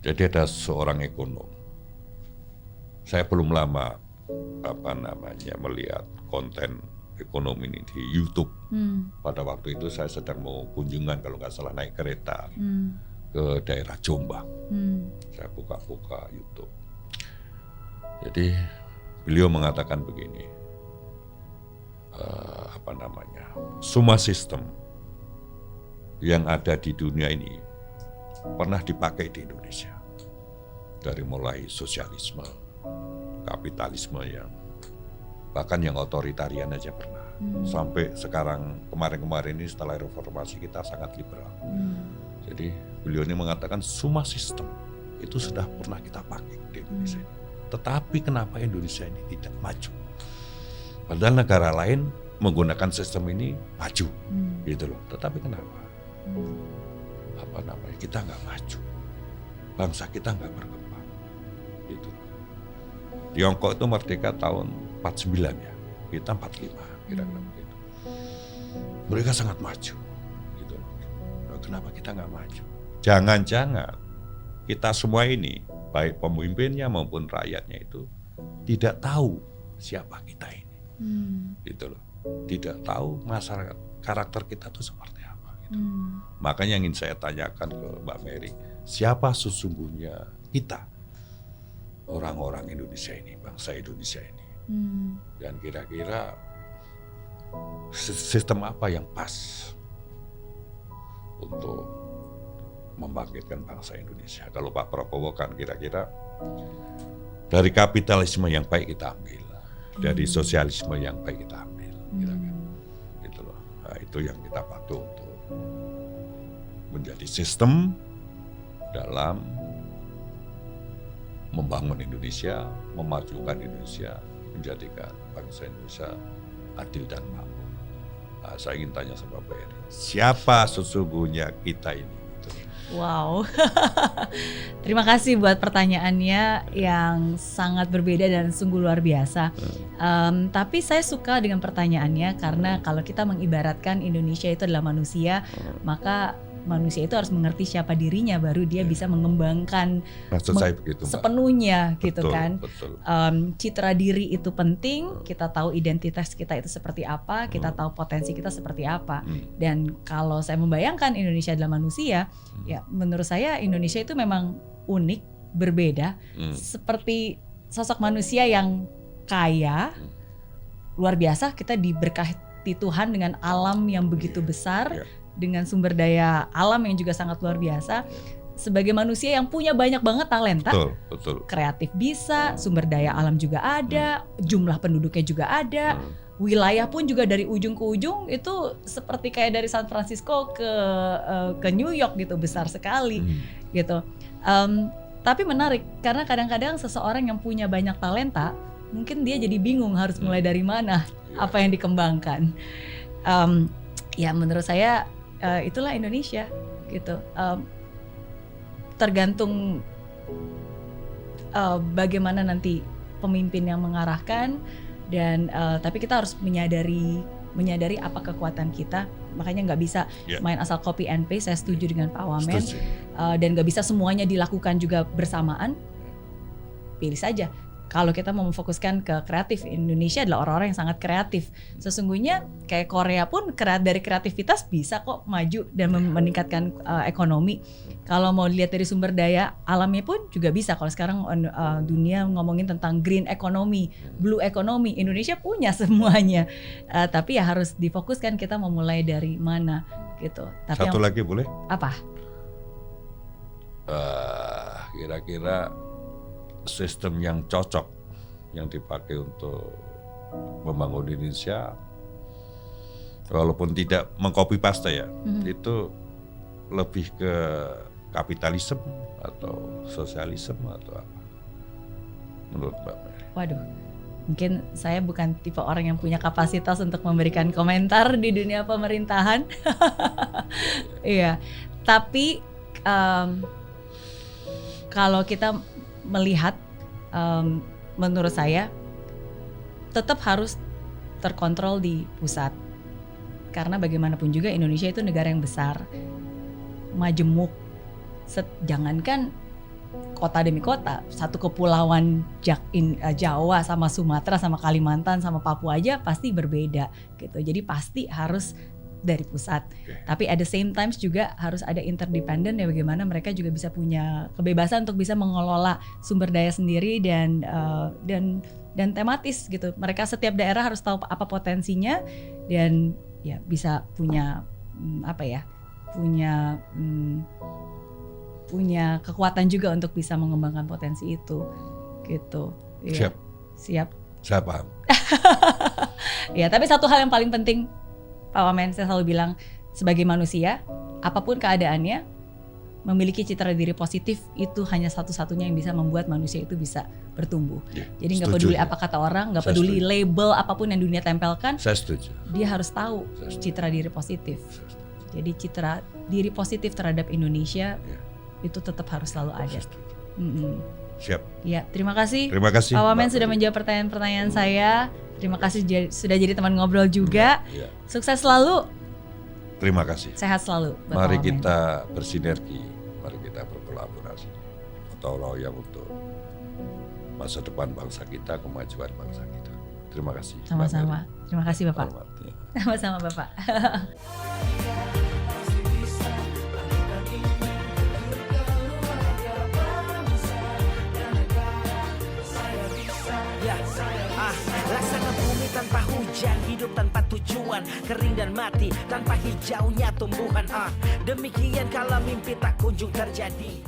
Jadi ada seorang ekonom. Saya belum lama melihat konten ekonomi ini di YouTube. Pada waktu itu saya sedang mau kunjungan, kalau nggak salah naik kereta ke daerah Jombang. Saya buka-buka YouTube. Jadi beliau mengatakan begini, semua sistem yang ada di dunia ini pernah dipakai di Indonesia. Dari mulai sosialisme, kapitalisme, yang bahkan yang otoritarian aja pernah. Sampai sekarang, kemarin-kemarin ini setelah reformasi kita sangat liberal. Jadi beliau ini mengatakan semua sistem itu sudah pernah kita pakai di Indonesia ini. Tetapi kenapa Indonesia ini tidak maju? Padahal negara lain menggunakan sistem ini maju, gitu loh. Tetapi kenapa? Kita nggak maju, bangsa kita nggak berkembang, gitu. Tiongkok itu merdeka tahun 49 ya, kita 45 kira-kira begitu. Mereka sangat maju, gitu. Nah, kenapa kita nggak maju? Jangan-jangan kita semua ini, baik pemimpinnya maupun rakyatnya itu tidak tahu siapa kita ini, gitu loh. Tidak tahu masyarakat, karakter kita itu seperti apa. Gitu. Makanya ingin saya tanyakan ke Mbak Mary, siapa sesungguhnya kita, orang-orang Indonesia ini, bangsa Indonesia ini, dan kira-kira sistem apa yang pas untuk membangkitkan bangsa Indonesia. Kalau Pak Prabowo kan kira-kira dari kapitalisme yang baik kita ambil, dari sosialisme yang baik kita ambil, kira-kira gitu loh. Nah, itu yang kita pakai untuk menjadi sistem dalam membangun Indonesia, memajukan Indonesia, menjadikan bangsa Indonesia adil dan makmur. Nah, saya ingin tanya sama Mbak Eri, siapa sesungguhnya kita ini? Wow, terima kasih buat pertanyaannya yang sangat berbeda dan sungguh luar biasa. Tapi saya suka dengan pertanyaannya karena kalau kita mengibaratkan Indonesia itu adalah manusia, maka manusia itu harus mengerti siapa dirinya, baru dia bisa mengembangkan sepenuhnya, gitu kan. Betul. Citra diri itu penting, kita tahu identitas kita itu seperti apa, kita tahu potensi kita seperti apa. Dan kalau saya membayangkan Indonesia adalah manusia, ya menurut saya Indonesia itu memang unik, berbeda, seperti sosok manusia yang kaya, luar biasa. Kita diberkati Tuhan dengan alam yang begitu besar, dengan sumber daya alam yang juga sangat luar biasa. Sebagai manusia yang punya banyak banget talenta, betul. Kreatif bisa, sumber daya alam juga ada, jumlah penduduknya juga ada, wilayah pun juga dari ujung ke ujung itu seperti kayak dari San Francisco ke New York gitu, besar sekali gitu. Tapi menarik karena kadang-kadang seseorang yang punya banyak talenta mungkin dia jadi bingung harus mulai dari mana, apa yang dikembangkan. Ya menurut saya itulah Indonesia gitu. Tergantung bagaimana nanti pemimpin yang mengarahkan, dan tapi kita harus menyadari apa kekuatan kita. Makanya nggak bisa main asal copy and paste. Saya setuju dengan Pak Wamen. Dan nggak bisa semuanya dilakukan juga bersamaan. Pilih saja. Kalau kita mau memfokuskan ke kreatif, Indonesia adalah orang-orang yang sangat kreatif. Sesungguhnya kayak Korea pun dari kreativitas bisa kok maju dan meningkatkan ekonomi. Kalau mau dilihat dari sumber daya alamnya pun juga bisa. Kalau sekarang dunia ngomongin tentang green economy, blue economy, Indonesia punya semuanya. Tapi ya harus difokuskan kita mau mulai dari mana gitu. Tapi satu lagi boleh? Apa? Kira-kira sistem yang cocok yang dipakai untuk membangun Indonesia, walaupun tidak mengcopy paste ya, itu lebih ke kapitalisme atau sosialisme atau apa menurut Mbak Mary? Waduh, mungkin saya bukan tipe orang yang punya kapasitas untuk memberikan komentar di dunia pemerintahan. Iya, tapi kalau kita melihat, menurut saya tetap harus terkontrol di pusat, karena bagaimanapun juga Indonesia itu negara yang besar, majemuk. Jangankan kota demi kota, satu kepulauan Jawa sama Sumatera sama Kalimantan sama Papua aja pasti berbeda gitu. Jadi pasti harus dari pusat. Tapi at the same times juga harus ada interdependent ya, bagaimana mereka juga bisa punya kebebasan untuk bisa mengelola sumber daya sendiri dan tematis gitu. Mereka setiap daerah harus tahu apa potensinya dan ya bisa punya punya kekuatan juga untuk bisa mengembangkan potensi itu gitu. Ya. Siap. Saya paham. Ya, tapi satu hal yang paling penting Pak Wamen, saya selalu bilang sebagai manusia, apapun keadaannya, memiliki citra diri positif itu hanya satu-satunya yang bisa membuat manusia itu bisa bertumbuh. Jadi nggak peduli apa kata orang, nggak peduli label apapun yang dunia tempelkan. Saya setuju. Dia harus tahu citra diri positif. Jadi citra diri positif terhadap Indonesia itu tetap harus selalu ada. Siap. Ya, terima kasih. Terima kasih. Pak Wamen sudah menjawab pertanyaan-pertanyaan saya. Terima kasih sudah jadi teman ngobrol juga. Sukses selalu. Terima kasih. Sehat selalu. Mari kita bersinergi, mari kita berkolaborasi, gotong royong untuk masa depan bangsa kita, kemajuan bangsa kita. Terima kasih. Sama-sama. Terima kasih Bapak. Sama-sama Bapak. Laksana bumi tanpa hujan, hidup tanpa tujuan, kering dan mati tanpa hijaunya tumbuhan. Demikian kalau mimpi tak kunjung terjadi.